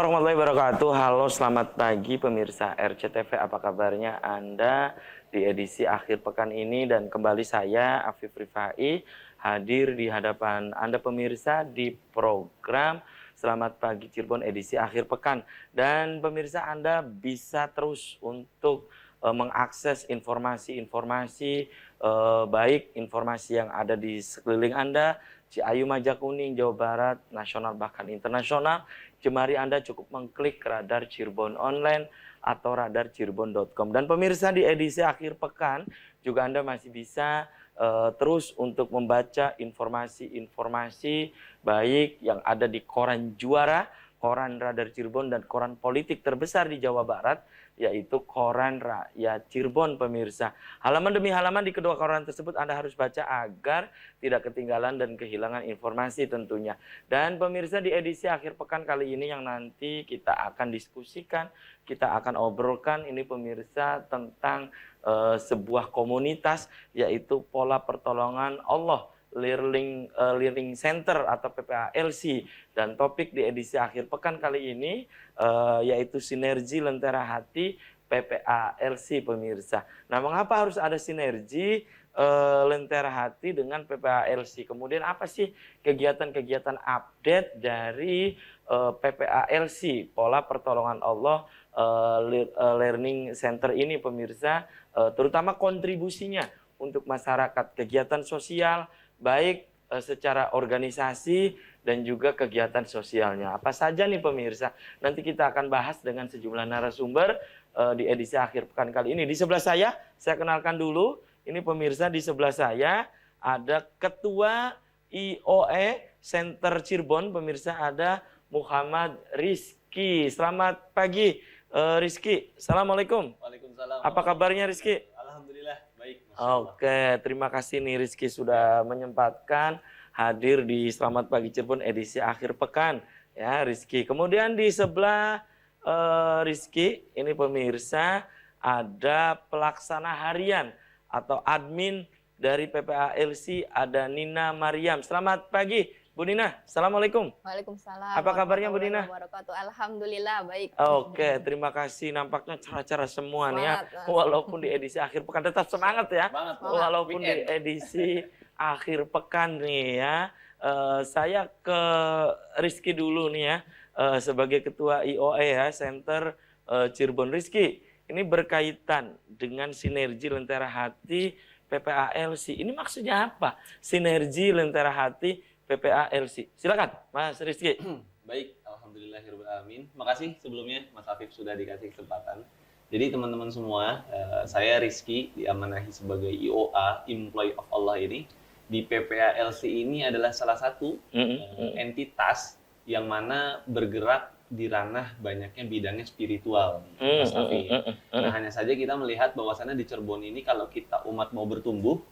warahmatullahi wabarakatuh. Halo, selamat pagi pemirsa RCTV. Apa kabarnya Anda di edisi akhir pekan ini? Dan kembali saya, Afif Rifai, hadir di hadapan Anda pemirsa di program Selamat Pagi Cirebon edisi akhir pekan. Dan pemirsa, Anda bisa terus untuk mengakses informasi-informasi baik informasi yang ada di sekeliling Anda, Ciayu, Majakuning, Jawa Barat, nasional bahkan internasional. Jemari Anda cukup mengklik radar Cirebon Online atau radarcirebon.com. Dan pemirsa, di edisi akhir pekan juga Anda masih bisa terus untuk membaca informasi-informasi baik yang ada di koran Juara, koran Radar Cirebon, dan koran politik terbesar di Jawa Barat, yaitu Koran Rakyat Cirebon pemirsa. Halaman demi halaman di kedua koran tersebut Anda harus baca agar tidak ketinggalan dan kehilangan informasi tentunya. Dan pemirsa, di edisi akhir pekan kali ini yang nanti kita akan diskusikan, kita akan obrolkan ini pemirsa tentang sebuah komunitas, yaitu Pola Pertolongan Allah Learning Center atau PPALC. Dan topik di edisi akhir pekan kali ini yaitu sinergi Lentera Hati PPALC pemirsa. Nah, mengapa harus ada sinergi Lentera Hati dengan PPALC? Kemudian apa sih kegiatan-kegiatan update dari PPALC, Pola Pertolongan Allah Learning Center ini pemirsa, terutama kontribusinya untuk masyarakat, kegiatan sosial baik secara organisasi dan juga kegiatan sosialnya. Apa saja nih pemirsa? Nanti kita akan bahas dengan sejumlah narasumber di edisi akhir pekan kali ini. Di sebelah saya kenalkan dulu. Ini pemirsa, di sebelah saya ada Ketua IOE Center Cirebon, pemirsa, ada Muhammad Rizky. Selamat pagi Rizky. Assalamualaikum. Waalaikumsalam. Apa kabarnya Rizky? Alhamdulillah baik. Oke, terima kasih nih Rizky sudah menyempatkan hadir di Selamat Pagi Cirebon edisi akhir pekan ya Rizky. Kemudian di sebelah Rizky ini pemirsa ada pelaksana harian atau admin dari PPALC, ada Nina Mariam. Selamat pagi Bu Nina. Assalamualaikum. Waalaikumsalam. Apa kabarnya Bu Nina? Alhamdulillah baik. Oke, terima kasih. Nampaknya cerah-cerah semua nih ya. Walaupun di edisi akhir pekan tetap semangat ya. Walaupun di edisi akhir pekan nih ya. Saya ke Rizky dulu nih ya. Sebagai Ketua IOE ya, Center Cirebon. Rizky, ini berkaitan dengan sinergi Lentera Hati PPALC. Ini maksudnya apa? Sinergi Lentera Hati PPALC. Silakan Mas Rizky. Baik, alhamdulillahirobbilalamin. Makasih sebelumnya Mas Afif sudah dikasih kesempatan. Jadi teman-teman semua, saya Rizky diamanahi sebagai IOA, Employee of Allah ini. Di PPALC ini adalah salah satu entitas yang mana bergerak di ranah banyaknya bidangnya spiritual, Mas Afif. Nah, hanya saja kita melihat bahwasannya di Cirebon ini kalau kita umat mau bertumbuh,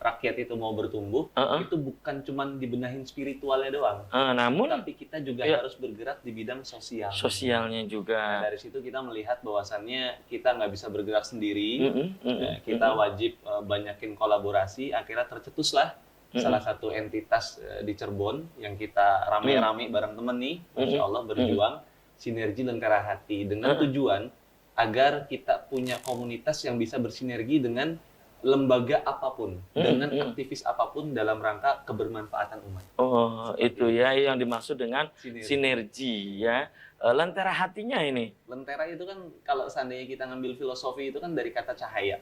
rakyat itu mau bertumbuh, itu bukan cuma dibenahin spiritualnya doang, namun tapi kita juga harus bergerak di bidang sosial. Sosialnya juga. Nah, dari situ kita melihat bahwasannya kita nggak bisa bergerak sendiri, kita wajib banyakin kolaborasi. Akhirnya tercetuslah salah satu entitas di Cirebon yang kita rame-rame bareng temen nih, Masya Allah, berjuang sinergi Lentera Hati dengan tujuan agar kita punya komunitas yang bisa bersinergi dengan lembaga apapun, dengan aktivis apapun dalam rangka kebermanfaatan umat. Oh, itu ya yang dimaksud dengan sinergi ya. Lentera hatinya ini. Lentera itu kan kalau seandainya kita ngambil filosofi itu kan dari kata cahaya.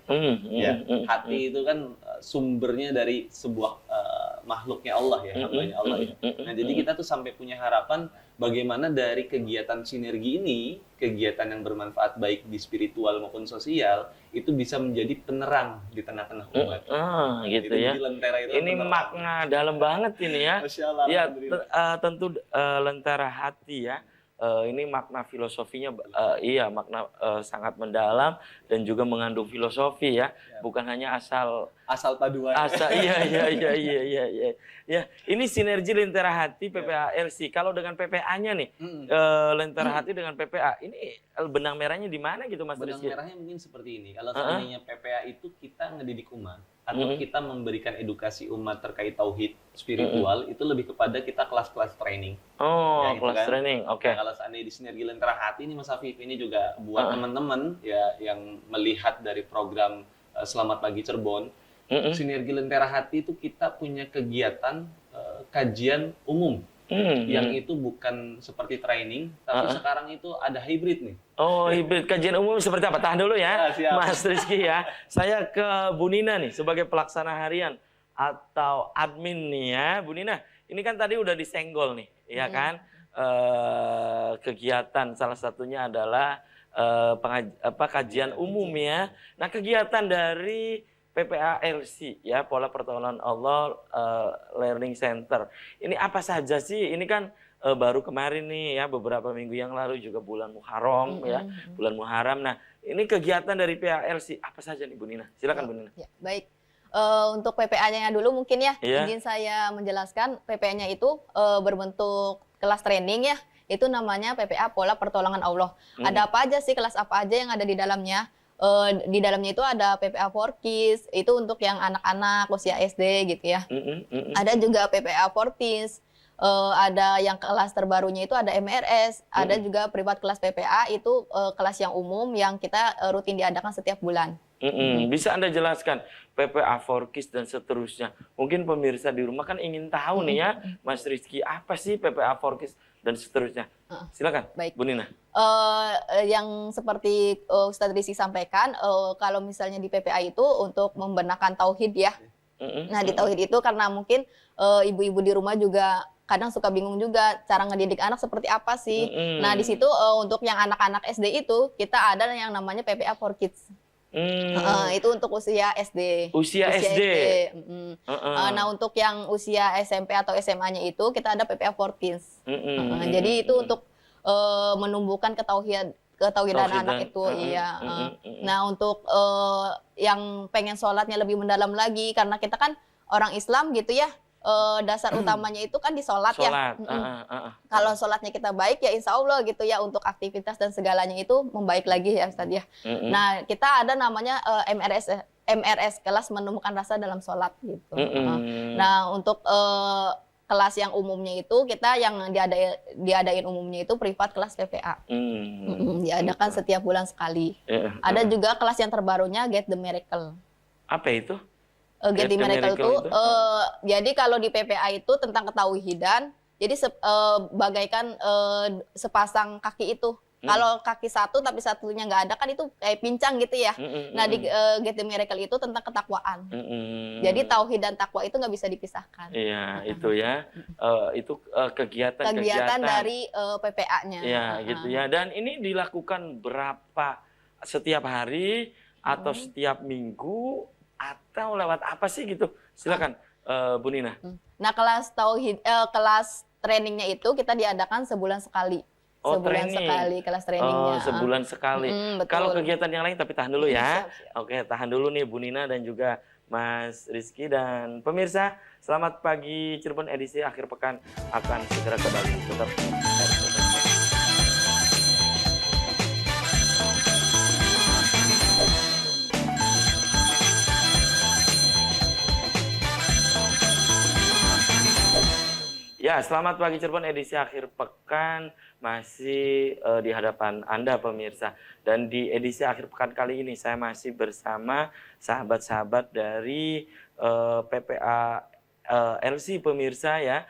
Hati itu kan sumbernya dari sebuah makhluknya Allah ya, hambanya Allah ya. Nah, jadi kita tuh sampai punya harapan bagaimana dari kegiatan sinergi ini, kegiatan yang bermanfaat baik di spiritual maupun sosial, itu bisa menjadi penerang di tengah-tengah umat. Gitu ya. Ini makna dalam banget ini ya. Masya Allah, ya, tentu Lentera Hati ya. Ini makna filosofinya, makna sangat mendalam dan juga mengandung filosofi ya. Bukan hanya asal asal paduan. Iya. Ya, ini sinergi Lentera Hati PPA LC. Kalau dengan PPA-nya nih, Lentera Hati dengan PPA, ini benang merahnya di mana gitu Mas Benang Rizky? merahnya mungkin seperti ini. Kalau seandainya PPA itu kita ngedidik umat atau kita memberikan edukasi umat terkait tauhid spiritual, itu lebih kepada kita kelas-kelas training. Oh, Ya, itu kelas kan. training. Oke. Nah, kalau seandainya di Sinergi Lentera Hati ini Mas Afif, ini juga buat teman-teman ya yang melihat dari program Selamat Pagi Cirebon. Sinergi Lentera Hati itu kita punya kegiatan kajian umum yang itu bukan seperti training, tapi sekarang itu ada hybrid nih. Oh, hibrid kajian umum seperti apa? Tahan dulu ya, Ya, siap. Mas Rizky ya. Saya ke Bu Nina nih sebagai pelaksana harian atau admin nih ya, Bu Nina. Ini kan tadi udah disenggol nih, ya kan? Kegiatan salah satunya adalah kajian umum ya. Nah, kegiatan dari PPALC ya, Pola Pertolongan Allah Learning Center. Ini apa saja sih? Ini kan baru kemarin nih ya, beberapa minggu yang lalu juga bulan Muharram ya, bulan Muharram. Nah, ini kegiatan dari PPALC apa saja nih Bu Nina? Silakan Bu Nina. Ya, baik. Untuk PPA-nya dulu mungkin ya, Iya. izin saya menjelaskan PPA-nya itu berbentuk kelas training ya. Itu namanya PPA Pola Pertolongan Allah. Ada apa aja sih, kelas apa aja yang ada di dalamnya? Di dalamnya itu ada PPA for Kids, itu untuk yang anak-anak usia SD gitu ya. Ada juga PPA for Teens, ada yang kelas terbarunya itu ada MRS, ada juga privat kelas PPA itu kelas yang umum yang kita rutin diadakan setiap bulan. Bisa Anda jelaskan PPA for Kids dan seterusnya? Mungkin pemirsa di rumah kan ingin tahu nih ya, Mas Rizky, apa sih PPA for Kids dan seterusnya? Silakan, Baik. Bu Nina. Yang seperti Ustadz Rizky sampaikan, kalau misalnya di PPA itu untuk membenarkan tauhid ya. Nah, di tauhid itu karena mungkin ibu-ibu di rumah juga kadang suka bingung juga cara ngedidik anak seperti apa sih. Nah, di situ untuk yang anak-anak SD itu kita ada yang namanya PPA for Kids. Itu untuk usia SD. Usia SD. Nah, untuk yang usia SMP atau SMA-nya itu kita ada PPA for Teens. Jadi itu untuk menumbuhkan ketauhidan anak itu, iya. Nah, untuk yang pengen sholatnya lebih mendalam lagi, karena kita kan orang Islam gitu ya, dasar utamanya itu kan di sholat ya. Kalau sholatnya kita baik ya insya Allah gitu ya, untuk aktivitas dan segalanya itu membaik lagi ya Ustadz ya. Nah, kita ada namanya MRS, kelas menemukan rasa dalam sholat gitu. Nah, untuk kelas yang umumnya itu kita yang diadain umumnya itu privat kelas PPA. Diadakan setiap bulan sekali. Ada juga kelas yang terbarunya Get the Miracle. Apa itu? Get the Miracle itu jadi kalau di PPA itu tentang ketauhidan. Jadi bagaikan sepasang kaki itu. Kalau kaki satu tapi satunya nggak ada kan itu kayak pincang gitu ya. Nah, di Get the Miracle itu tentang ketakwaan. Jadi tauhid dan takwa itu nggak bisa dipisahkan. Iya, itu ya. Itu kegiatan dari PPA-nya. Iya, gitu ya. Dan ini dilakukan berapa, setiap hari atau setiap minggu atau lewat apa sih gitu? Silakan Bu Nina. Nah, kelas tauhid kelas trainingnya itu kita diadakan sebulan sekali. Sebulan sekali kelas trainingnya. Sebulan sekali. Kalau kegiatan yang lain, tapi tahan dulu ya. Siap. Oke, tahan dulu nih Bu Nina dan juga Mas Rizky dan pemirsa. Selamat pagi Cirebon edisi akhir pekan akan segera kembali. Tetap. Ya, selamat pagi Cirebon edisi akhir pekan masih di hadapan Anda pemirsa. Dan di edisi akhir pekan kali ini saya masih bersama sahabat-sahabat dari PPA LC pemirsa ya.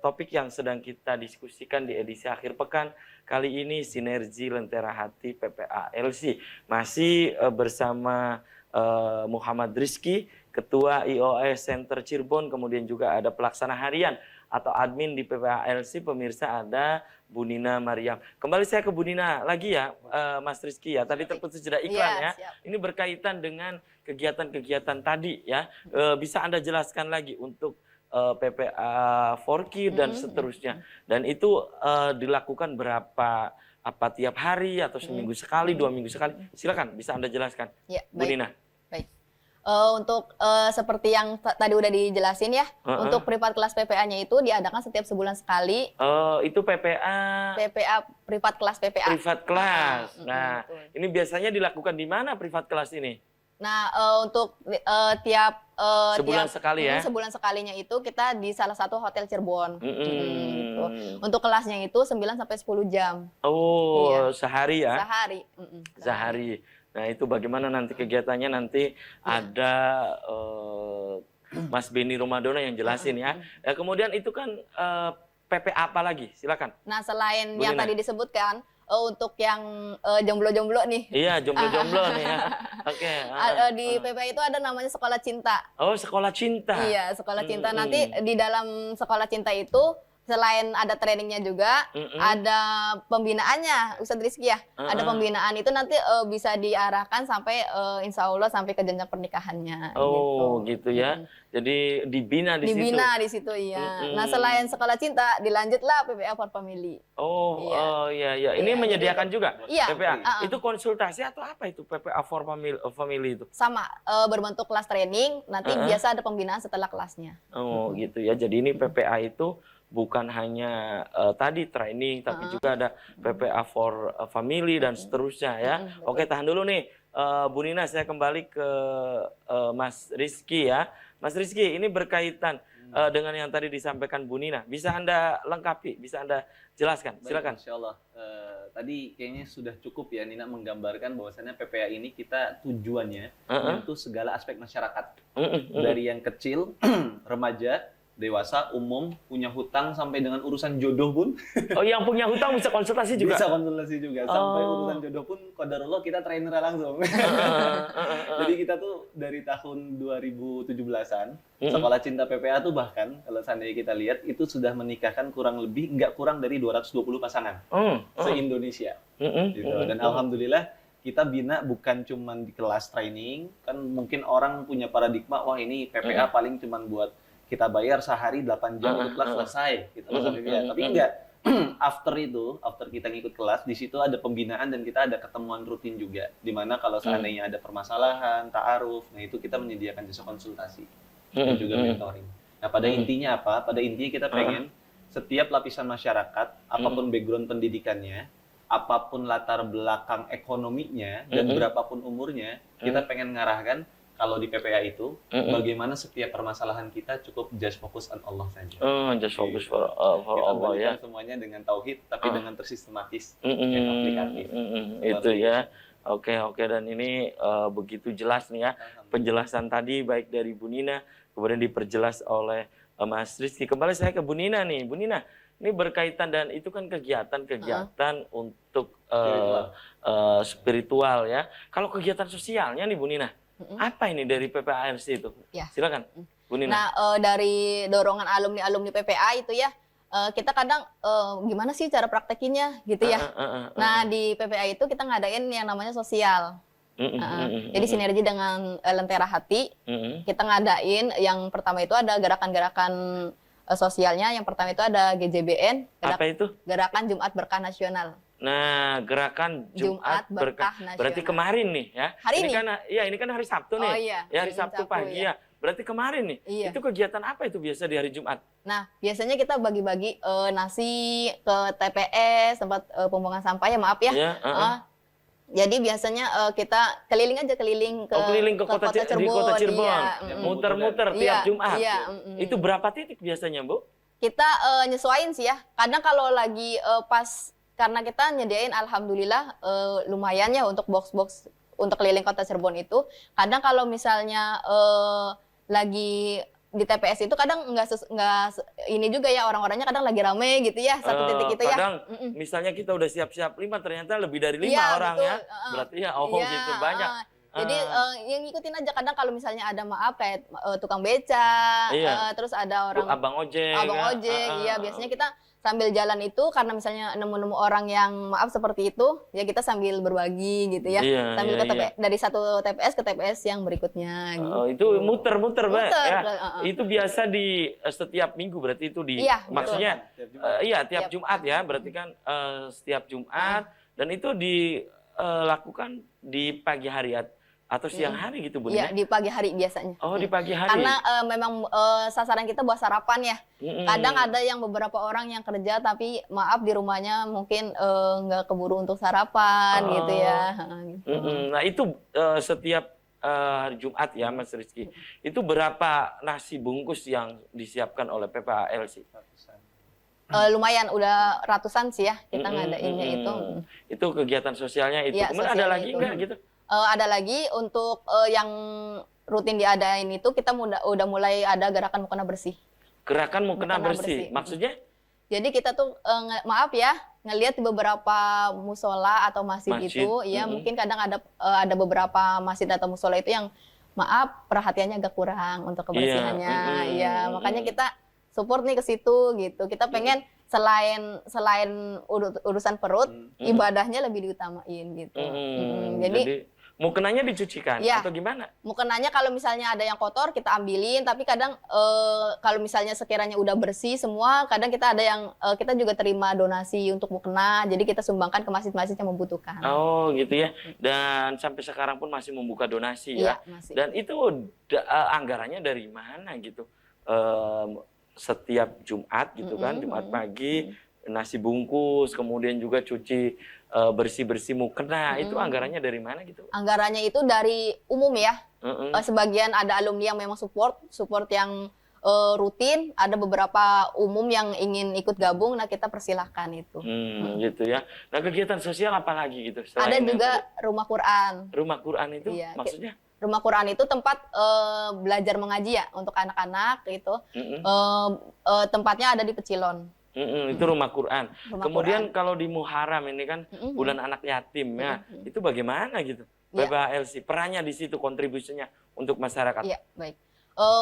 Topik yang sedang kita diskusikan di edisi akhir pekan kali ini sinergi Lentera Hati PPA LC. Masih bersama Muhammad Rizky, Ketua IOS Center Cirebon, kemudian juga ada pelaksana harian atau admin di PPALC, pemirsa ada Bu Nina Mariam. Kembali saya ke Bu Nina lagi ya, Mas Rizky ya. Tadi terputus jeda iklan ya. Ini berkaitan dengan kegiatan-kegiatan tadi ya. Bisa Anda jelaskan lagi untuk PPA Forky dan seterusnya. Dan itu dilakukan berapa, apa tiap hari atau seminggu sekali, 2 minggu sekali? Silakan, bisa Anda jelaskan, Ya, Bu Nina. Baik. Untuk seperti yang tadi udah dijelasin ya, untuk privat kelas PPA-nya itu diadakan setiap sebulan sekali. Itu PPA. PPA privat kelas PPA. Privat kelas. Nah, betul. ini biasanya dilakukan di mana privat kelas ini? Nah, untuk Sebulan sekali ya? Sebulan sekalinya itu kita di salah satu hotel Cirebon. Gitu. Hmm. Untuk kelasnya itu 9 sampai 10 jam. Oh, Iya. sehari ya? Sehari. Sehari. Nah, itu bagaimana nanti kegiatannya nanti ada Mas Beni Romadona yang jelasin ya. Ya. Kemudian itu kan PPA apa lagi? Silakan. Nah, selain Bu yang Nina. tadi disebutkan, untuk yang jomblo-jomblo nih. Iya, jomblo-jomblo nih ya. Oke. Di PPA itu ada namanya Sekolah Cinta. Oh, sekolah cinta. Iya, Sekolah Cinta. Nanti di dalam Sekolah Cinta itu selain ada trainingnya juga, ada pembinaannya, Ustadz Rizky ya. Ada pembinaan itu nanti bisa diarahkan sampai insya Allah sampai ke jenjang pernikahannya. Oh, gitu ya. Jadi dibina di situ. Dibina di situ, iya. Nah, selain Sekolah Cinta, dilanjutlah PPA for Family. Oh, Iya. Iya. Ini Iya, menyediakan juga Iya. PPA. Itu konsultasi atau apa itu PPA for family itu? Sama berbentuk kelas training, nanti biasa ada pembinaan setelah kelasnya. Oh, gitu ya. Jadi ini PPA itu bukan hanya tadi training, tapi juga ada PPA for family dan seterusnya ya. Oke, tahan dulu nih, Bu Nina, saya kembali ke Mas Rizky ya. Mas Rizky, ini berkaitan dengan yang tadi disampaikan Bu Nina. Bisa Anda lengkapi, bisa Anda jelaskan? Silakan. Insya Allah. Tadi kayaknya sudah cukup ya Nina menggambarkan bahwasannya PPA ini kita tujuannya menyentuh segala aspek masyarakat. Dari yang kecil, remaja, dewasa, umum, punya hutang, sampai dengan urusan jodoh pun. Oh, yang punya hutang bisa konsultasi juga? Bisa konsultasi juga. Sampai urusan jodoh pun, qadarullah kita trainer langsung. Jadi kita tuh dari tahun 2017-an, Sekolah Cinta PPA tuh bahkan, kalau seandainya kita lihat, itu sudah menikahkan kurang lebih, nggak kurang dari 220 pasangan. Se-Indonesia. Gitu. Dan Alhamdulillah, kita bina bukan cuma di kelas training, kan mungkin orang punya paradigma, wah ini PPA paling cuma buat kita bayar sehari 8 jam untuk kelas selesai gitu loh. Tapi enggak. After kita ngikut kelas, di situ ada pembinaan dan kita ada ketemuan rutin juga. Di mana kalau seandainya ada permasalahan, ta'aruf, nah itu kita menyediakan jasa konsultasi dan juga mentoring. Nah, pada intinya apa? Pada intinya kita pengen setiap lapisan masyarakat, apapun background pendidikannya, apapun latar belakang ekonominya dan berapapun umurnya, kita pengen ngarahkan kalau di PPA itu, bagaimana setiap permasalahan kita cukup just fokus on Allah saja. Just focus for Kita Allah ya. semuanya dengan tauhid, tapi dengan tersistematis dan aplikatif. Itu ya. Oke. Dan ini begitu jelas nih ya. Penjelasan tadi baik dari Bu Nina, kemudian diperjelas oleh Mas Rizky. Kembali saya ke Bu Nina nih. Bu Nina, ini berkaitan dan itu kan kegiatan-kegiatan untuk spiritual ya. Kalau kegiatan sosialnya nih Bu Nina, apa ini dari PPARC itu? Ya. Silakan, Bu Nina. Nah, dari dorongan alumni PPA itu ya, kita kadang gimana sih cara praktekinnya gitu ya. Nah, di PPA itu kita ngadain yang namanya sosial. Jadi sinergi dengan Lentera Hati, kita ngadain yang pertama itu ada gerakan-gerakan sosialnya. Yang pertama itu ada GJBN, Apa itu? Gerakan Jumat Berkah Nasional. Nah, gerakan Jumat Berkah. Berarti kemarin nih ya. Hari ini? Ini kan hari Sabtu nih. Oh iya. Ya, hari Sabtu pagi ya. Berarti kemarin nih. Iya. Itu kegiatan apa itu biasa di hari Jumat? Nah, biasanya kita bagi-bagi nasi ke TPS, tempat pembuangan sampah ya, maaf ya. Ya, Jadi biasanya kita keliling ke keliling ke kota Cirebon. Di kota Cirebon. Iya, Muter-muter tiap Jumat. Iya, Itu berapa titik biasanya, Bu? Kita nyesuaiin sih ya. Kadang kalau lagi pas, karena kita nyediain alhamdulillah lumayan ya untuk box-box untuk keliling kota Cirebon itu. Kadang kalau misalnya lagi di TPS itu kadang nggak ini juga ya, orang-orangnya kadang lagi rame gitu ya, satu titik itu ya. Kadang misalnya kita udah siap-siap 5, ternyata lebih dari 5 Iya, orang betul. ya. Berarti ya gitu banyak. Jadi yang ngikutin aja, kadang kalau misalnya ada maaf kayak tukang beca, terus ada orang abang ojek. iya biasanya kita sambil jalan itu karena misalnya nemu-nemu orang yang maaf seperti itu, ya kita sambil berbagi gitu ya, sambil ke TPS, dari satu TPS ke TPS yang berikutnya. Gitu. Itu muter-muter, Mbak. Ya. Itu biasa di setiap minggu, berarti itu di maksudnya tiap Jumat ya, berarti kan setiap Jumat dan itu dilakukan di pagi hari Atau siang hari gitu Bun Iya, ya? di pagi hari biasanya. Oh di pagi hari? Karena memang sasaran kita buat sarapan ya. Kadang ada yang beberapa orang yang kerja tapi maaf di rumahnya mungkin nggak keburu untuk sarapan gitu ya. Gitu. Nah itu setiap hari Jumat ya Mas Rizky, itu berapa nasi bungkus yang disiapkan oleh PPALC? Lumayan, udah ratusan sih ya kita ngadainnya itu. Itu kegiatan sosialnya itu. Ya, Kemudian ada lagi nggak gitu? Ada lagi untuk yang rutin diadain itu kita udah mulai ada gerakan mukena bersih. Gerakan mukena Mukena bersih, bersih. maksudnya? Jadi kita tuh maaf ya, ngelihat di beberapa musola atau masjid Masjid, itu, ya mungkin kadang ada beberapa masjid atau musola itu yang maaf perhatiannya agak kurang untuk kebersihannya. Iya, makanya kita support nih ke situ gitu. Kita pengen selain urusan perut, ibadahnya lebih diutamain gitu. Jadi mukenanya dicucikan ya, atau gimana? Mukenanya kalau misalnya ada yang kotor kita ambilin, tapi kadang kalau misalnya sekiranya udah bersih semua, kadang kita ada yang kita juga terima donasi untuk mukena, jadi kita sumbangkan ke masjid-masjid yang membutuhkan. Oh gitu ya. Dan sampai sekarang pun masih membuka donasi ya. Iya, masih. Dan itu anggarannya dari mana gitu? Setiap Jumat gitu kan, Jumat pagi nasi bungkus, kemudian juga cuci bersih-bersih mukena, itu anggarannya dari mana gitu? Anggarannya itu dari umum ya. Sebagian ada alumni yang memang support yang rutin, ada beberapa umum yang ingin ikut gabung, nah kita persilahkan itu. Gitu ya. Nah kegiatan sosial apa lagi gitu? Ada juga rumah Quran. Rumah Quran itu Iya, maksudnya? Rumah Quran itu tempat belajar mengaji ya untuk anak-anak gitu. Tempatnya ada di Pecilon. Itu rumah Quran. Kemudian kalau di Muharram ini kan bulan anak yatim ya, itu bagaimana gitu? PPALC perannya di situ, kontribusinya untuk masyarakat. Iya, baik.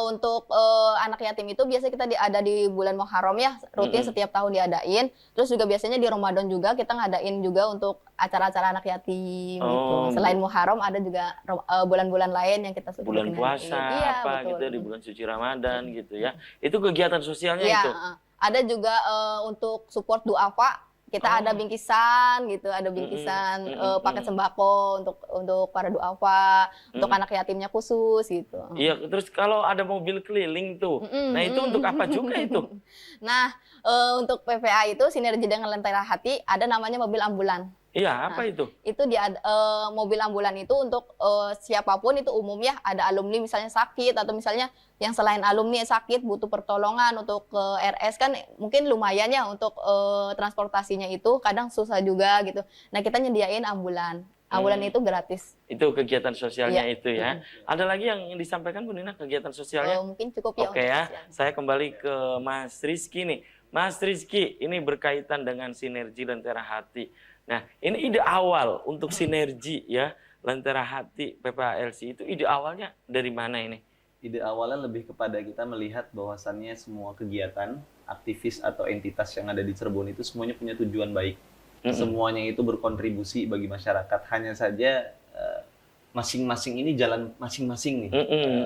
Untuk anak yatim itu biasanya kita ada di bulan Muharram ya, rutin setiap tahun diadain. Terus juga biasanya di Ramadan juga kita ngadain juga untuk acara-acara anak yatim gitu. Selain Muharram ada juga bulan-bulan lain yang kita suka bulan puasa apa betul. gitu, di bulan suci Ramadan gitu ya. Itu kegiatan sosialnya Iya, itu. ada juga untuk support duafa. Kita ada bingkisan gitu, ada bingkisan paket sembako untuk para duafa, untuk anak yatimnya khusus gitu. Iya, terus kalau ada mobil keliling tuh, nah itu untuk apa juga itu? Nah, untuk PPA itu sinergi dengan Lentera Hati ada namanya mobil ambulan. Iya, apa itu? Itu mobil ambulan itu untuk siapapun itu umum ya, ada alumni misalnya sakit atau misalnya yang selain alumni sakit butuh pertolongan untuk ke RS kan mungkin lumayan ya untuk transportasinya itu kadang susah juga gitu. Nah, kita nyediain ambulan. Ambulan itu gratis. Itu kegiatan sosialnya Iya. itu ya. Ada lagi yang disampaikan Bu Nina kegiatan sosialnya? Mungkin cukup ya. Oke ya, saya kembali ke Mas Rizky nih. Mas Rizky, ini berkaitan dengan sinergi Lentera Hati. Nah, ini ide awal untuk sinergi ya Lentera Hati PPALC itu ide awalnya dari mana ini? Ide awalnya lebih kepada kita melihat bahwasannya semua kegiatan, aktivis atau entitas yang ada di Cirebon itu semuanya punya tujuan baik. Semuanya itu berkontribusi bagi masyarakat. Hanya saja masing-masing ini jalan masing-masing nih,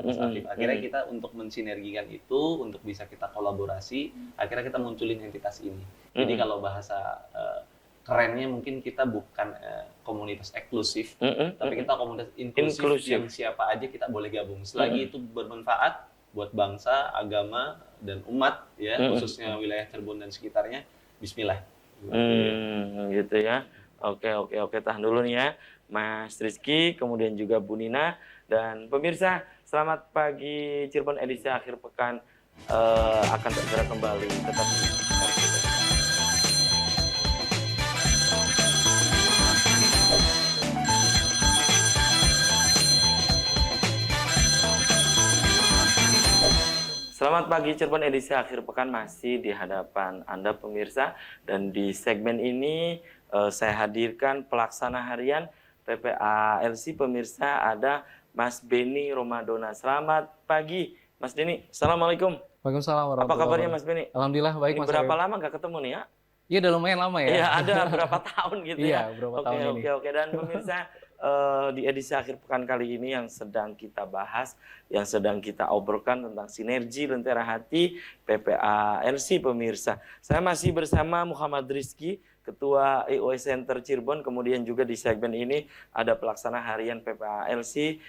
Mas Afif. Akhirnya kita untuk mensinergikan itu, untuk bisa kita kolaborasi, akhirnya kita munculin entitas ini. Jadi kalau bahasa kerennya mungkin kita bukan komunitas eksklusif, tapi kita komunitas inklusif yang siapa aja kita boleh gabung. Selagi itu bermanfaat buat bangsa, agama, dan umat, ya khususnya wilayah Cirebon dan sekitarnya, bismillah. Gitu ya. Oke, tahan dulu nih ya. Mas Rizky, kemudian juga Bu Nina, dan pemirsa, selamat pagi Cirebon edisi akhir pekan akan segera kembali. Tetap di RCTV. Selamat pagi Cirebon edisi akhir pekan masih di hadapan Anda pemirsa, dan di segmen ini saya hadirkan pelaksana harian PPALC pemirsa, ada Mas Beni Romadona. Selamat pagi Mas Beni. Assalamualaikum. Waalaikumsalam warahmatullahi Apa kabarnya Mas Beni? Alhamdulillah baik Ini Mas. berapa lama nggak ketemu nih ya? Iya udah lumayan lama ya. Iya, ada berapa tahun gitu ya. Iya, berapa tahun ini. Oke. Dan pemirsa, di edisi akhir pekan kali ini yang sedang kita bahas, yang sedang kita obrolkan tentang sinergi Lentera Hati PPALC pemirsa. Saya masih bersama Muhammad Rizky Ketua IOA Center Cirebon, kemudian juga di segmen ini ada pelaksana harian PPALC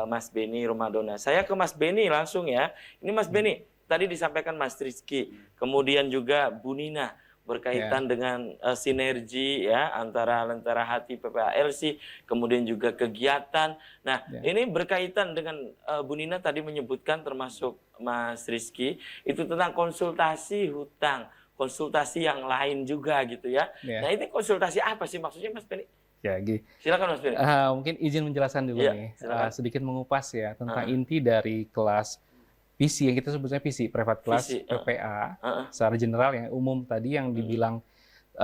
Mas Beni Romadona. Saya ke Mas Beni langsung ya. Ini Mas Beni, tadi disampaikan Mas Rizky, kemudian juga Bu Nina berkaitan dengan sinergi ya antara Lentera Hati PPALC, kemudian juga kegiatan. Nah, ini berkaitan dengan Bu Nina tadi menyebutkan termasuk Mas Rizky itu tentang konsultasi hutang, konsultasi yang lain juga gitu ya. Nah, ini konsultasi apa sih maksudnya Mas Beni? Ya, silakan Mas Beni. Mungkin izin menjelaskan dulu nih, sedikit mengupas ya tentang inti dari kelas PC yang kita sebutnya PC, private class PPA, secara general yang umum tadi yang dibilang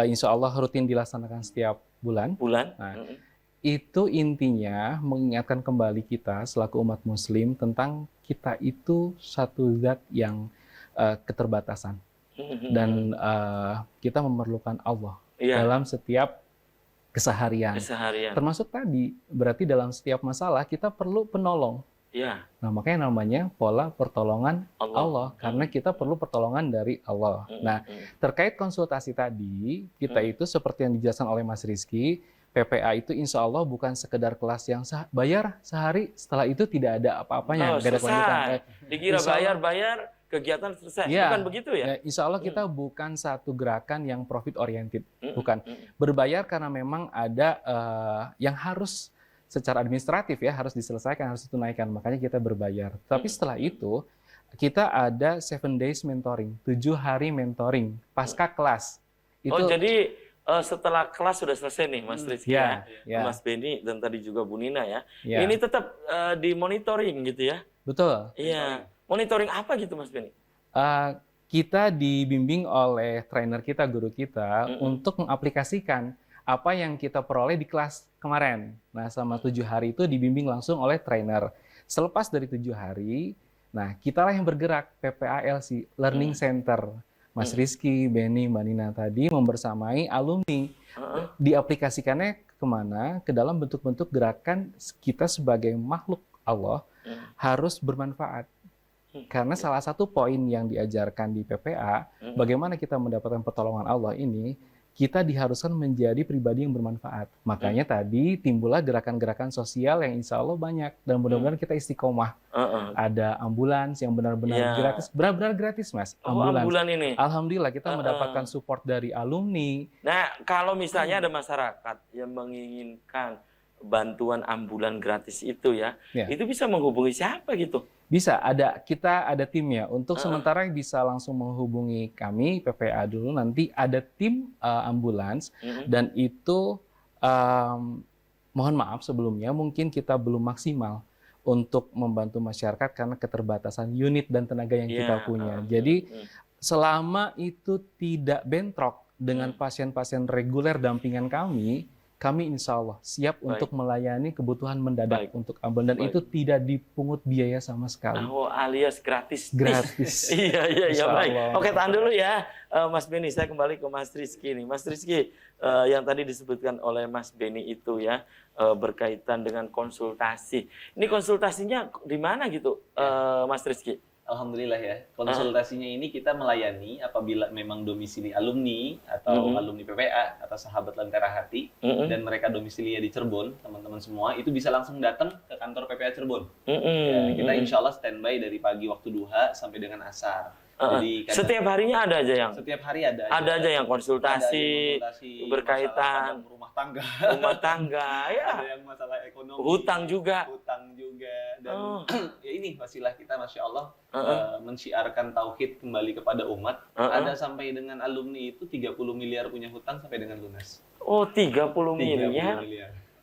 insya Allah rutin dilaksanakan setiap bulan. Nah, itu intinya mengingatkan kembali kita selaku umat muslim tentang kita itu satu zat yang keterbatasan. Dan kita memerlukan Allah dalam setiap keseharian. Termasuk tadi, berarti dalam setiap masalah kita perlu penolong. Nah, makanya namanya pola pertolongan Allah, karena kita perlu pertolongan dari Allah. Nah, terkait konsultasi tadi, kita itu seperti yang dijelaskan oleh Mas Rizky, PPA itu insya Allah bukan sekedar kelas yang bayar sehari, setelah itu tidak ada apa-apanya. Selesai. Dikira bayar, kegiatan selesai. Bukan begitu ya? Insya Allah kita bukan satu gerakan yang profit oriented. Bukan. Berbayar karena memang ada yang harus secara administratif ya harus diselesaikan, harus ditunaikan, makanya kita berbayar. Tapi setelah itu kita ada 7 days mentoring, 7 hari mentoring pasca kelas. Jadi setelah kelas sudah selesai nih Mas Rizky Mas Beni dan tadi juga Bu Nina ya. Ini tetap dimonitoring gitu ya? Betul. Iya. Monitoring apa gitu Mas Beni? Kita dibimbing oleh trainer kita, guru kita untuk mengaplikasikan apa yang kita peroleh di kelas kemarin. Nah, selama 7 hari itu dibimbing langsung oleh trainer. Selepas dari 7 hari, nah kitalah yang bergerak, PPALC Learning Center. Mas Rizky, Beni, Mbak Nina tadi membersamai alumni. Diaplikasikannya kemana? Ke dalam bentuk-bentuk gerakan kita sebagai makhluk Allah harus bermanfaat. Karena salah satu poin yang diajarkan di PPA, bagaimana kita mendapatkan pertolongan Allah ini, kita diharuskan menjadi pribadi yang bermanfaat. Makanya tadi timbullah gerakan-gerakan sosial yang insya Allah banyak. Dan mudah-mudahan kita istiqomah. Ada ambulans yang benar-benar gratis. Benar-benar gratis, Mas. Ambulan ini. Alhamdulillah kita mendapatkan support dari alumni. Nah, kalau misalnya ada masyarakat yang menginginkan bantuan ambulan gratis itu itu bisa menghubungi siapa gitu? Bisa, kita ada timnya. Untuk sementara bisa langsung menghubungi kami, PPA dulu. Nanti ada tim ambulans. Dan itu, mohon maaf sebelumnya, mungkin kita belum maksimal untuk membantu masyarakat karena keterbatasan unit dan tenaga yang kita punya. Jadi, selama itu tidak bentrok dengan pasien-pasien reguler dampingan kami insya Allah siap untuk melayani kebutuhan mendadak untuk ambulan dan itu tidak dipungut biaya sama sekali. Alias gratis. Gratis. Iya, baik. Oke, tahan dulu ya, Mas Beni. Saya kembali ke Mas Rizky nih. Mas Rizky, yang tadi disebutkan oleh Mas Beni itu ya, berkaitan dengan konsultasi. Ini konsultasinya di mana gitu, Mas Rizky? Alhamdulillah ya, konsultasinya ini kita melayani apabila memang domisili alumni atau alumni PPA atau sahabat Lentera Hati dan mereka domisilinya di Cirebon, teman-teman semua itu bisa langsung datang ke kantor PPA Cirebon. Kita insya Allah standby dari pagi waktu duha sampai dengan asar. Jadi setiap harinya ada aja yang? Setiap hari ada aja yang konsultasi berkaitan rumah tangga ya. Ada yang masalah ekonomi, hutang juga dan ya ini wasilah kita Masya Allah mensyiarkan tauhid kembali kepada umat. Ada sampai dengan alumni itu 30 miliar punya hutang sampai dengan lunas. 30 miliar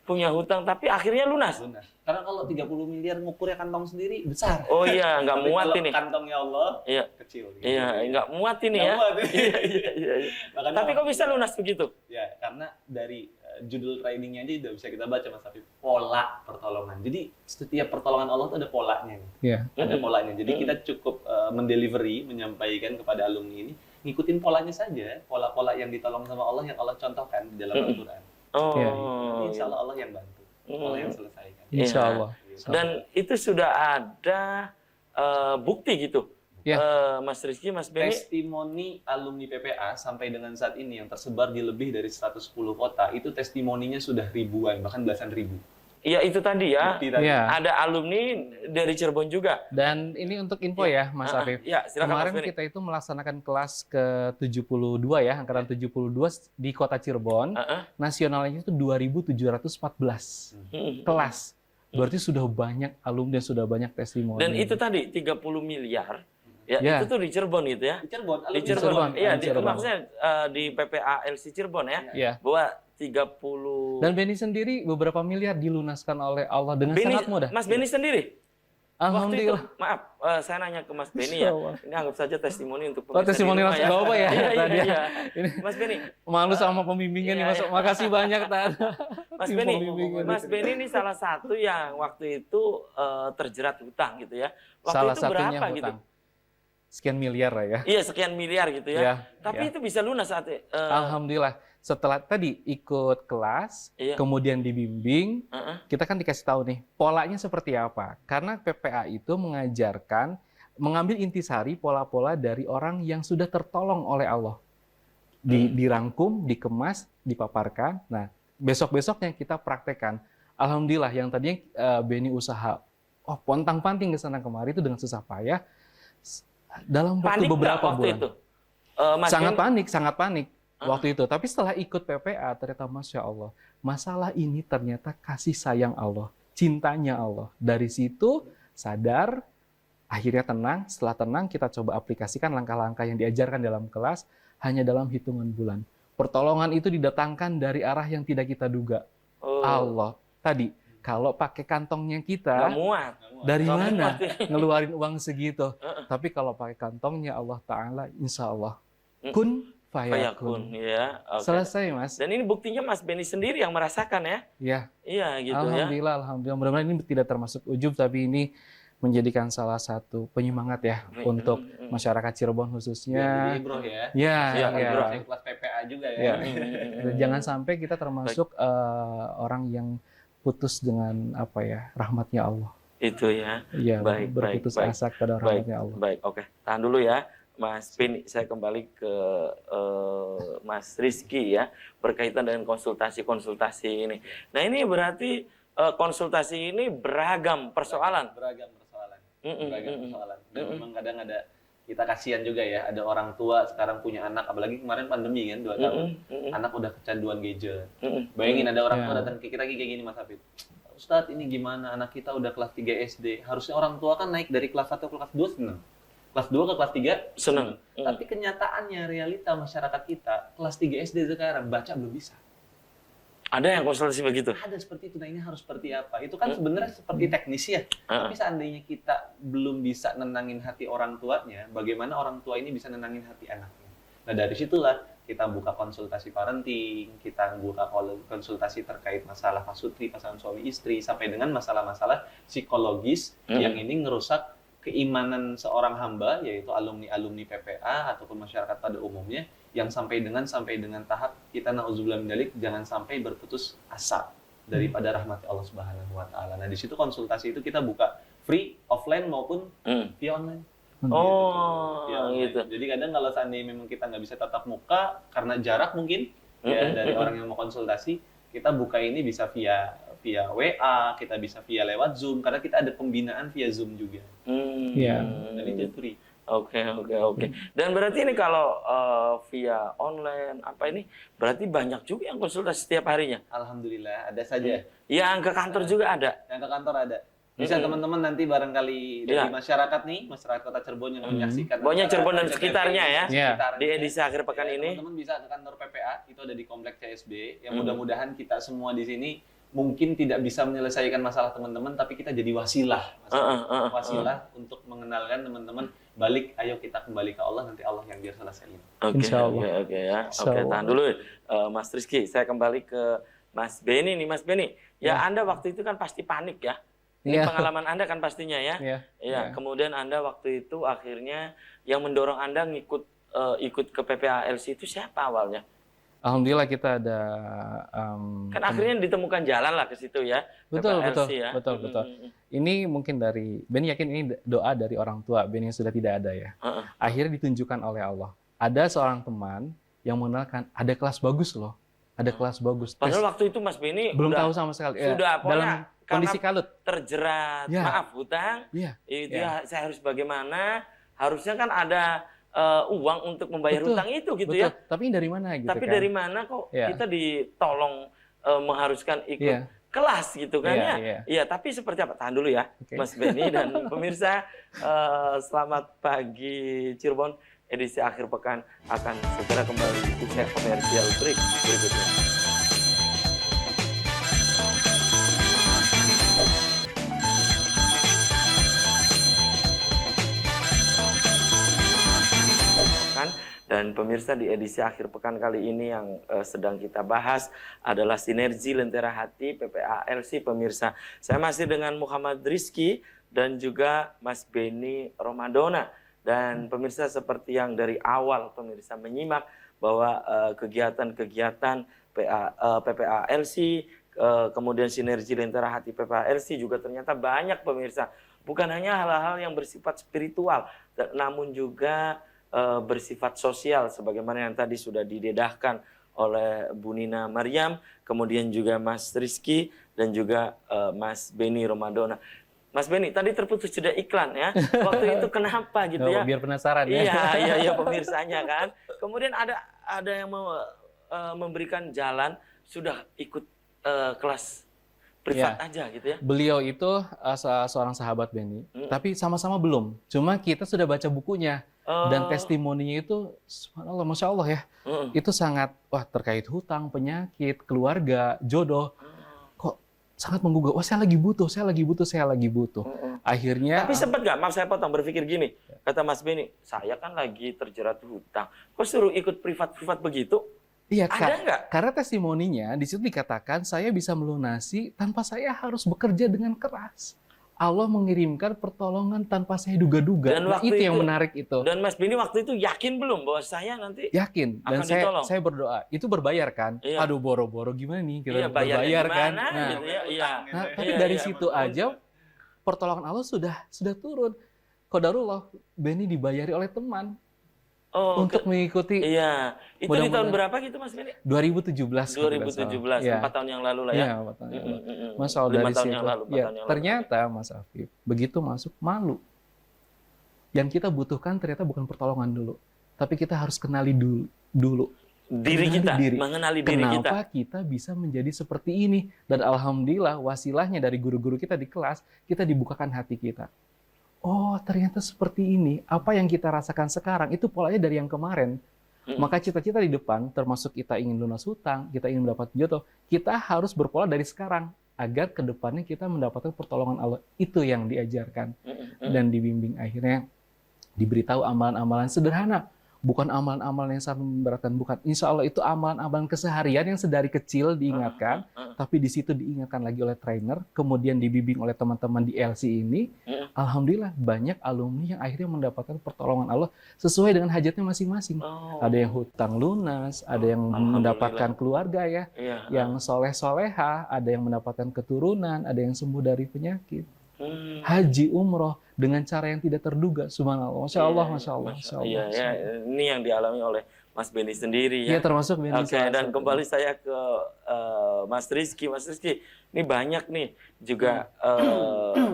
punya hutang tapi akhirnya lunas. Karena kalau 30 miliar ngukurnya kantong sendiri besar. Oh iya, nggak muat ini. Kantongnya Allah kecil. Gitu. Iya, nggak muat ini ya. Iya. Tapi kok bisa lunas begitu? Ya, karena dari judul trainingnya aja udah bisa kita baca Mas Afif. Pola pertolongan. Jadi setiap pertolongan Allah itu ada polanya. Ada polanya. Jadi kita cukup mendelivery, menyampaikan kepada alumni ini, ngikutin polanya saja. Pola-pola yang ditolong sama Allah yang Allah contohkan di dalam Al-Quran. Insya Allah Allah yang bantu. Allah yang selesaikan. Insya Allah. Dan itu sudah ada bukti gitu. Ya. Mas Rizky, Mas Beni. Testimoni alumni PPA sampai dengan saat ini yang tersebar di lebih dari 110 kota, itu testimoninya sudah ribuan, bahkan belasan ribu. Iya itu tadi ya. Ya. Ada alumni dari Cirebon juga. Dan ini untuk info ya, Mas Afif. Ya, silakan Kemarin Mas Beni. kita itu melaksanakan kelas ke-72 ya, angkatan 72 di Kota Cirebon. Nasionalnya itu 2.714 kelas. Berarti sudah banyak alumni, sudah banyak testimoni. Dan itu tadi 30 miliar. Ya, itu tuh di Cirebon gitu ya. Di Cirebon, Di Cirebon. Iya, Cirebon. maksudnya di PPA LC Cirebon ya. Ya. Bahwa 30. Dan Beni sendiri beberapa miliar dilunaskan oleh Allah dengan sangat mudah. Mas Beni sendiri? Alhamdulillah. Waktu itu, maaf, saya nanya ke Mas Beni ya. Ini anggap saja testimoni untuk Testimoni langsung ke Bapak ya. Tadi ya. Ini Mas Beni. Malu sama pembimbingan nih, Mas. Makasih banyak, Tan. Mas Beni ini salah satu yang waktu itu terjerat hutang gitu ya. Waktu Salah itu satunya berapa hutang. gitu? Sekian miliar lah ya. Iya, sekian miliar gitu ya. Ya, Tapi itu bisa lunas saat Alhamdulillah. Setelah tadi ikut kelas, kemudian dibimbing, kita kan dikasih tahu nih polanya seperti apa. Karena PPA itu mengajarkan mengambil intisari pola-pola dari orang yang sudah tertolong oleh Allah. Dirangkum, dikemas, dipaparkan. Nah, besok-besoknya kita praktekkan. Alhamdulillah yang tadinya Beni usaha pontang-panting ke sana kemari itu dengan susah payah dalam waktu beberapa bulan. Itu? Sangat panik. Waktu itu, tapi setelah ikut PPA ternyata Masya Allah, masalah ini ternyata kasih sayang Allah, cintanya Allah. Dari situ sadar, akhirnya tenang. Setelah tenang kita coba aplikasikan langkah-langkah yang diajarkan dalam kelas hanya dalam hitungan bulan. Pertolongan itu didatangkan dari arah yang tidak kita duga. Allah. Tadi kalau pakai kantongnya kita, nggak muat. Dari mana ngeluarin uang segitu? Tapi kalau pakai kantongnya Allah Ta'ala, insya Allah kun fayakun. Ya, selesai, Mas. Dan ini buktinya Mas Beni sendiri yang merasakan ya? Iya. Iya gitu Alhamdulillah, Alhamdulillah. Mudah-mudahan ini tidak termasuk ujub, tapi ini menjadikan salah satu penyemangat ya untuk masyarakat Cirebon khususnya. Jadi ibroh ya. Ya. Kelas PPA juga ya. Jangan sampai kita termasuk orang yang putus dengan rahmatnya Allah. Itu ya. Iya, berputus asa kepada rahmatnya Allah. Baik, oke. Tahan dulu ya. Mas Beni, saya kembali ke Mas Rizky ya, berkaitan dengan konsultasi-konsultasi ini. Nah ini berarti konsultasi ini beragam persoalan. Beragam persoalan. Dan memang kadang ada, kita kasihan juga ya, ada orang tua sekarang punya anak, apalagi kemarin pandemi kan, 2 tahun, anak udah kecanduan gadget. Bayangin ada orang tua datang ke kita kayak gini, Mas Hafid. Ustadz ini gimana, anak kita udah kelas 3 SD, harusnya orang tua kan naik dari kelas 1 ke kelas 2 seneng. Kelas 2 ke kelas 3 seneng. Tapi kenyataannya, realita masyarakat kita, kelas 3 SD sekarang baca belum bisa. Ada yang konsultasi begitu? Ada seperti itu. Nah ini harus seperti apa? Itu kan sebenarnya seperti teknis ya. Tapi seandainya kita belum bisa nenangin hati orang tuanya, bagaimana orang tua ini bisa nenangin hati anaknya? Nah dari situlah kita buka konsultasi parenting, kita buka konsultasi terkait masalah pasutri, pasangan suami istri, sampai dengan masalah-masalah psikologis yang ini ngerusak keimanan seorang hamba, yaitu alumni-alumni PPA ataupun masyarakat pada umumnya, yang sampai dengan tahap kita na'udzubillah min dzalik, jangan sampai berputus asa daripada rahmat Allah Subhanahu wa taala. Nah, di situ konsultasi itu kita buka free offline maupun via online. Gitu. Jadi kadang kalau seandainya memang kita nggak bisa tatap muka karena jarak mungkin ya dari orang yang mau konsultasi, kita buka ini bisa via WA, kita bisa via lewat Zoom, karena kita ada pembinaan via Zoom juga. Dan itu free. Oke. Dan berarti ini kalau via online berarti banyak juga yang konsultasi setiap harinya. Alhamdulillah, ada saja. Yang ke kantor juga ada. Yang ke kantor ada. Bisa teman-teman nanti barangkali dari masyarakat Kota Cirebon yang menyaksikan. Pokoknya Cirebon dan sekitarnya ya. Di edisi akhir pekan ini. Teman-teman bisa ke kantor PPA, itu ada di Komplek CSB. Yang mudah-mudahan kita semua di sini mungkin tidak bisa menyelesaikan masalah teman-teman, tapi kita jadi wasilah. Wasilah untuk mengenalkan teman-teman, balik, ayo kita kembali ke Allah, nanti Allah yang biar selesaiin. Oke, tahan dulu. Mas Rizky, saya kembali ke Mas Beni nih. Mas Beni, Anda waktu itu kan pasti panik ya. Ini pengalaman Anda kan pastinya ya. Kemudian Anda waktu itu akhirnya yang mendorong Anda ikut ke PPA LC itu siapa awalnya? Alhamdulillah kita ada kan akhirnya ditemukan jalan lah ke situ ya. betul PPLC ya. betul. Ini mungkin dari Benny, yakin ini doa dari orang tua Benny yang sudah tidak ada ya. Akhirnya ditunjukkan oleh Allah. Ada seorang teman yang mengenalkan ada kelas bagus loh. Ada kelas bagus. Padahal waktu itu Mas Benny belum tahu sama sekali. Sudah dalam kondisi kalut. Terjerat, Ya. maaf, hutang. Iya. Itu ya, saya harus bagaimana? Harusnya kan ada uang untuk membayar Betul, hutang itu gitu betul. ya. Tapi dari mana gitu Tapi kan? dari mana kok Ya. kita ditolong mengharuskan ikut Iya. kelas gitu kan Iya, ya? iya. Iya, tapi seperti apa? Tahan dulu ya, Oke. Mas Benny dan pemirsa. Selamat pagi Cirebon. Edisi akhir pekan akan segera kembali usai komersial break berikutnya. Dan pemirsa, di edisi akhir pekan kali ini yang sedang kita bahas adalah sinergi Lentera Hati PPALC pemirsa. Saya masih dengan Muhammad Rizky dan juga Mas Benny Romadona. Dan pemirsa, seperti yang dari awal pemirsa menyimak bahwa kegiatan-kegiatan PPALC, kemudian sinergi Lentera Hati PPALC juga ternyata banyak pemirsa. Bukan hanya hal-hal yang bersifat spiritual, namun juga bersifat sosial sebagaimana yang tadi sudah didedahkan oleh Bu Nina Maryam, kemudian juga Mas Rizky dan juga Mas Benny Romadona. Mas Benny, tadi terputus jeda iklan ya. Waktu itu kenapa gitu ya? Biar penasaran ya. Iya pemirsanya kan. Kemudian ada yang memberikan jalan, sudah ikut kelas privat aja gitu ya. Beliau itu seorang sahabat Benny, tapi sama-sama belum. Cuma kita sudah baca bukunya. Dan testimoninya itu, subhanallah, masya Allah ya, itu sangat terkait hutang, penyakit, keluarga, jodoh, kok sangat menggugah. Wah, saya lagi butuh. Akhirnya. Tapi sempat nggak, maaf saya potong, berpikir gini, kata Mas Benny, saya kan lagi terjerat hutang, kok suruh ikut privat begitu? Iya, ada nggak? Karena testimoninya di situ dikatakan saya bisa melunasi tanpa saya harus bekerja dengan keras. Allah mengirimkan pertolongan tanpa saya duga-duga. Dan waktu itu yang menarik itu. Dan Mas Benny waktu itu yakin belum bahwa saya nanti yakin. Dan saya berdoa. Itu berbayar kan? Iya. Aduh, boro-boro gimana nih? Kita bayar kan? Nah, gitu ya. Iya. Tapi dari situ aja pertolongan Allah sudah turun. Qadarullah, Benny dibayari oleh teman untuk mengikuti. Iya. Itu di tahun berapa gitu Mas Benny? 2017. 2017, 4 tahun yang lalu lah ya. Iya, 4 tahun yang lalu. Masya Allah, dari situ. Ternyata Mas Afif, begitu masuk malu. Yang kita butuhkan ternyata bukan pertolongan dulu, tapi kita harus kenali dulu. Mengenali diri kita. Kenapa kita bisa menjadi seperti ini? Dan alhamdulillah wasilahnya dari guru-guru kita di kelas, kita dibukakan hati kita. Oh, ternyata seperti ini. Apa yang kita rasakan sekarang itu polanya dari yang kemarin. Maka cita-cita di depan, termasuk kita ingin lunas hutang, kita ingin mendapat jodoh, kita harus berpola dari sekarang agar ke depannya kita mendapatkan pertolongan Allah. Itu yang diajarkan dan dibimbing. Akhirnya diberitahu amalan-amalan sederhana. Bukan amalan-amalan yang sangat memberatkan, bukan. Insya Allah itu amalan-amalan keseharian yang sedari kecil diingatkan, tapi di situ diingatkan lagi oleh trainer, kemudian dibimbing oleh teman-teman di LC ini. Alhamdulillah banyak alumni yang akhirnya mendapatkan pertolongan Allah sesuai dengan hajatnya masing-masing. Ada yang hutang lunas, ada yang mendapatkan keluarga ya, yang soleh-soleha, ada yang mendapatkan keturunan, ada yang sembuh dari penyakit. Haji umroh dengan cara yang tidak terduga, subhanallah, masya Allah. Iya, ini yang dialami oleh Mas Benny sendiri ya. Iya, termasuk Benny. Oke, dan kembali saya ke Mas Rizky. Mas Rizky, ini banyak nih juga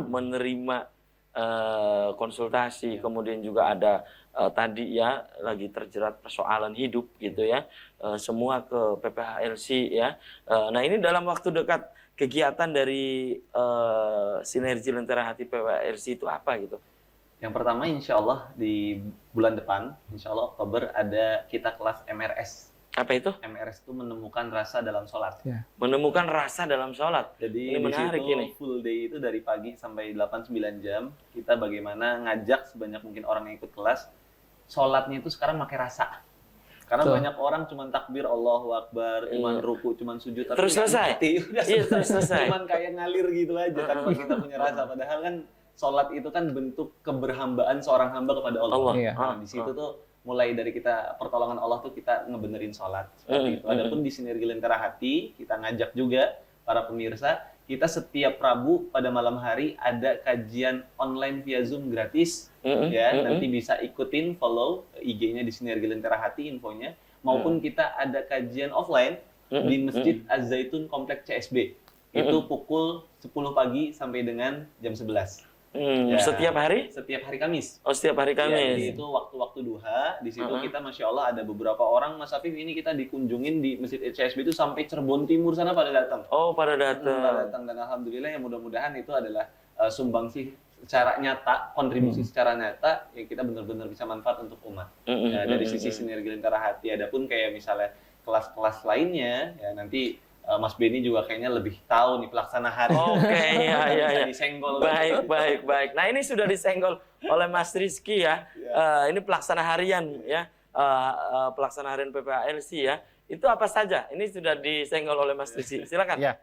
menerima konsultasi, kemudian juga ada tadi ya lagi terjerat persoalan hidup gitu ya, semua ke PPALC ya. Nah, ini dalam waktu dekat kegiatan dari sinergi Lentera Hati PPALC itu apa gitu? Yang pertama, insya Allah di bulan depan, insya Allah Oktober, ada kita kelas MRS. Apa itu? MRS itu menemukan rasa dalam sholat. Ya. Menemukan rasa dalam sholat. Jadi ini menarik di situ ini. Full day itu dari pagi sampai 8-9 jam, kita bagaimana ngajak sebanyak mungkin orang yang ikut kelas, sholatnya itu sekarang pakai rasa. Karena banyak orang cuma takbir Allahu Akbar, cuman ruku, cuman sujud, tapi terus selesai. Iya, terus selesai. Cuman kayak ngalir gitu aja tanpa kita punya rasa. Padahal kan sholat itu kan bentuk keberhambaan seorang hamba kepada Allah. Iya. Nah, di situ tuh mulai dari kita pertolongan Allah tuh kita ngebenerin sholat seperti itu. Adapun di Sinergi Lentera Hati kita ngajak juga para pemirsa, kita setiap Rabu pada malam hari ada kajian online via Zoom gratis ya. Nanti bisa ikutin, follow IG-nya di Sinergi Lentera Hati infonya, maupun kita ada kajian offline di Masjid Az-Zaitun Komplek CSB. Itu pukul 10 pagi sampai dengan jam 11. Ya, setiap hari? Setiap hari Kamis. Oh, setiap hari Ya, Kamis. jadi itu waktu-waktu duha. Di situ kita, Masya Allah, ada beberapa orang, Mas Afif, ini kita dikunjungin di Masjid CSB itu sampai Cirebon Timur sana pada datang. Oh, pada Pada datang. datang. Dan Alhamdulillah, ya mudah-mudahan itu adalah sumbangsih secara nyata, kontribusi secara nyata, yang kita benar-benar bisa manfaat untuk umat. Ya, dari sisi Sinergi Lentera Hati. Adapun kayak misalnya kelas-kelas lainnya, ya nanti Mas Benny juga kayaknya lebih tahu nih pelaksana hari. Oke, iya. Disenggol. Baik. Nah, ini sudah disenggol oleh Mas Rizky ya. Ini pelaksana harian ya. Pelaksana harian PPALC ya. Itu apa saja? Ini sudah disenggol oleh Mas Rizky. Silakan. Ya.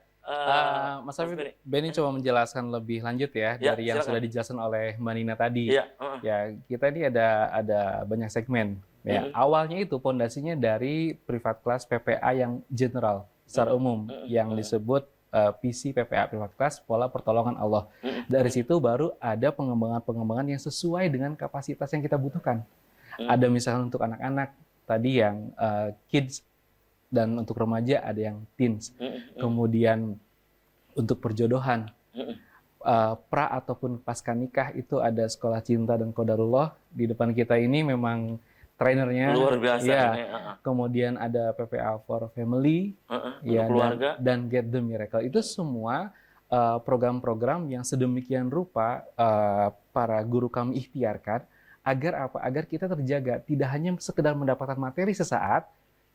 Mas Afif, Benny coba menjelaskan lebih lanjut ya, dari yang sudah dijelaskan oleh Mbak Nina tadi. Ya, kita ini ada banyak segmen. Ya, awalnya itu pondasinya dari privat kelas PPA yang general secara umum yang disebut PC PPA privat kelas pola pertolongan Allah. Dari situ baru ada pengembangan-pengembangan yang sesuai dengan kapasitas yang kita butuhkan. Ada misalnya untuk anak-anak tadi yang kids, dan untuk remaja ada yang teens. Kemudian untuk perjodohan, pra ataupun pasca nikah itu ada sekolah cinta dan qadarullah. Di depan kita ini memang trainernya luar biasa. Ya. Kemudian ada PPA for Family, ya, keluarga, dan Get the Miracle. Itu semua program-program yang sedemikian rupa para guru kami ikhtiarkan agar apa? Agar kita terjaga, tidak hanya sekedar mendapatkan materi sesaat,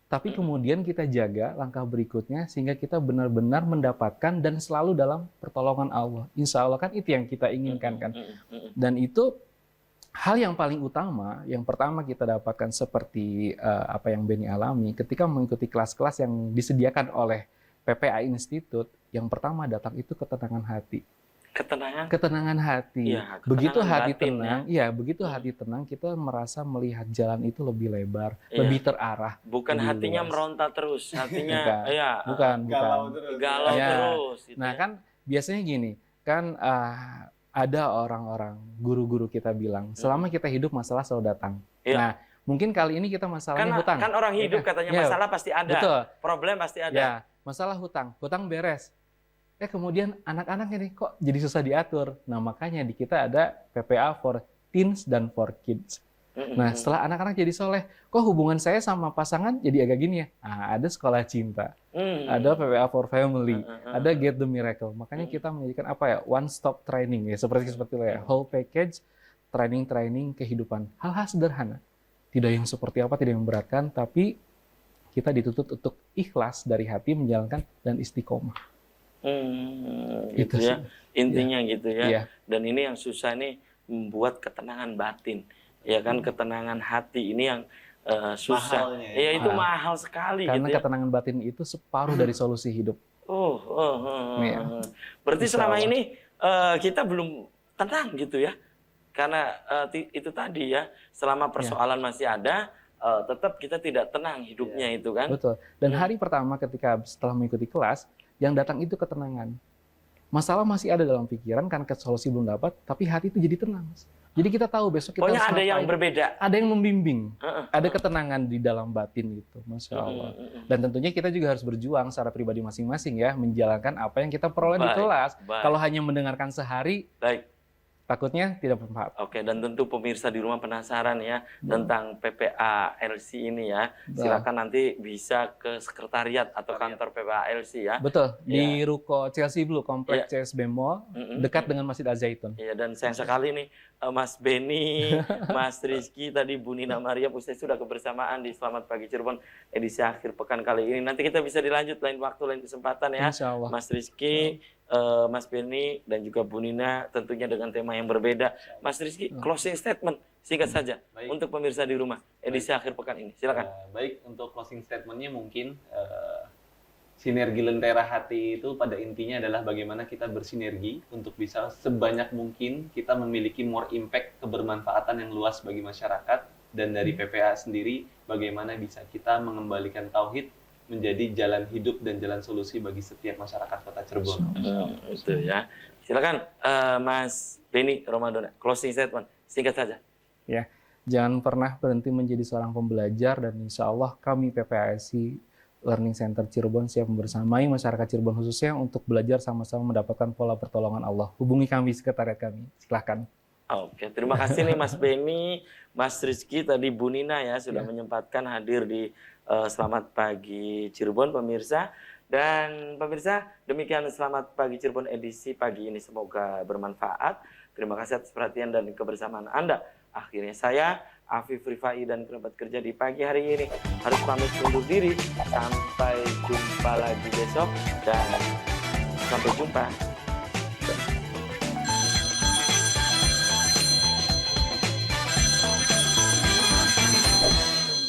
tapi kemudian kita jaga langkah berikutnya sehingga kita benar-benar mendapatkan dan selalu dalam pertolongan Allah. Insya Allah kan itu yang kita inginkan kan. Dan itu hal yang paling utama, yang pertama kita dapatkan seperti apa yang Benny alami ketika mengikuti kelas-kelas yang disediakan oleh PPA Institute. Yang pertama datang itu ketenangan hati. Ketenangan hati. Ya, begitu hati batin, tenang, begitu hati tenang, kita merasa melihat jalan itu lebih lebar, lebih terarah. Bukan lebih hatinya luas. meronta terus, hatinya bukan. Galau terus. Gitu nah kan biasanya gini, kan ada orang-orang guru-guru kita bilang, selama kita hidup masalah selalu datang. Nah, mungkin kali ini kita masalahnya hutang. Kan orang hidup katanya masalah pasti ada. Betul. Problem pasti ada. Ya, masalah hutang beres. Kemudian anak-anaknya nih kok jadi susah diatur. Nah, makanya di kita ada PPA for Teens dan for Kids. Nah, setelah anak-anak jadi soleh, kok hubungan saya sama pasangan jadi agak gini ya? Nah, ada sekolah cinta, ada PPA for Family, ada Get the Miracle. Makanya kita menjadikan apa ya? One stop training ya, seperti itu ya. Whole package training kehidupan. Hal-hal sederhana. Tidak yang seperti apa, tidak yang memberatkan, tapi kita dituntut untuk ikhlas dari hati menjalankan dan istiqomah. Gitu ya. Intinya gitu ya. Iya. Dan ini yang susah nih membuat ketenangan batin. Ya kan, ketenangan hati ini yang susah. Mahalnya, ya itu mahal sekali. Karena gitu ya. ketenangan batin itu separuh dari solusi hidup. Iya. Berarti selama ini kita belum tenang gitu ya. Karena itu tadi ya, selama persoalan masih ada, tetap kita tidak tenang hidupnya itu kan. Betul. Dan hari pertama ketika setelah mengikuti kelas, yang datang itu ketenangan. Masalah masih ada dalam pikiran karena solusi belum dapat, tapi hati itu jadi tenang. Jadi kita tahu besok kita pokoknya harus ada yang ngapain. berbeda. Ada yang membimbing. Ada ketenangan di dalam batin itu, Masya Allah. Dan tentunya kita juga harus berjuang secara pribadi masing-masing ya, menjalankan apa yang kita peroleh di kelas. Kalau hanya mendengarkan sehari, takutnya tidak bermanfaat. Oke, dan tentu pemirsa di rumah penasaran ya tentang PPA LC ini ya. Silakan nanti bisa ke sekretariat atau kantor PPA LC ya. Betul, di Ruko Chelsea Blue, Komplek CSB Mall, dekat dengan Masjid Az-Zaitun. Iya, dan sayang sekali nih Mas Benny, Mas Rizky, tadi Bu Nina Maria, Ustaz sudah kebersamaan di Selamat Pagi Cirebon edisi akhir pekan kali ini. Nanti kita bisa dilanjut lain waktu, lain kesempatan ya. Insya Allah. Mas Rizky, Mas Benny, dan juga Bu Nina tentunya dengan tema yang berbeda. Mas Rizky, closing statement singkat saja untuk pemirsa di rumah edisi akhir pekan ini. Silakan. Baik, untuk closing statementnya mungkin sinergi lentera hati itu pada intinya adalah bagaimana kita bersinergi untuk bisa sebanyak mungkin kita memiliki more impact, kebermanfaatan yang luas bagi masyarakat dan dari PPA sendiri bagaimana bisa kita mengembalikan tauhid menjadi jalan hidup dan jalan solusi bagi setiap masyarakat Kota Cirebon. Itu ya. Silakan Mas Beni Ramadan, closing statement singkat saja. Ya, jangan pernah berhenti menjadi seorang pembelajar, dan insya Allah kami PPASI Learning Center Cirebon siap membersamai masyarakat Cirebon khususnya untuk belajar sama-sama mendapatkan pola pertolongan Allah. Hubungi kami, sekretariat kami. Silahkan. Oke, terima kasih nih Mas Beni, Mas Rizky, tadi Bu Nina ya sudah menyempatkan hadir di Selamat Pagi Cirebon pemirsa. Dan pemirsa, demikian Selamat Pagi Cirebon edisi pagi ini, semoga bermanfaat. Terima kasih atas perhatian dan kebersamaan Anda. Akhirnya saya, Afif Rifai, dan kerabat kerja di pagi hari ini harus pamit undur diri. Sampai jumpa lagi besok dan sampai jumpa.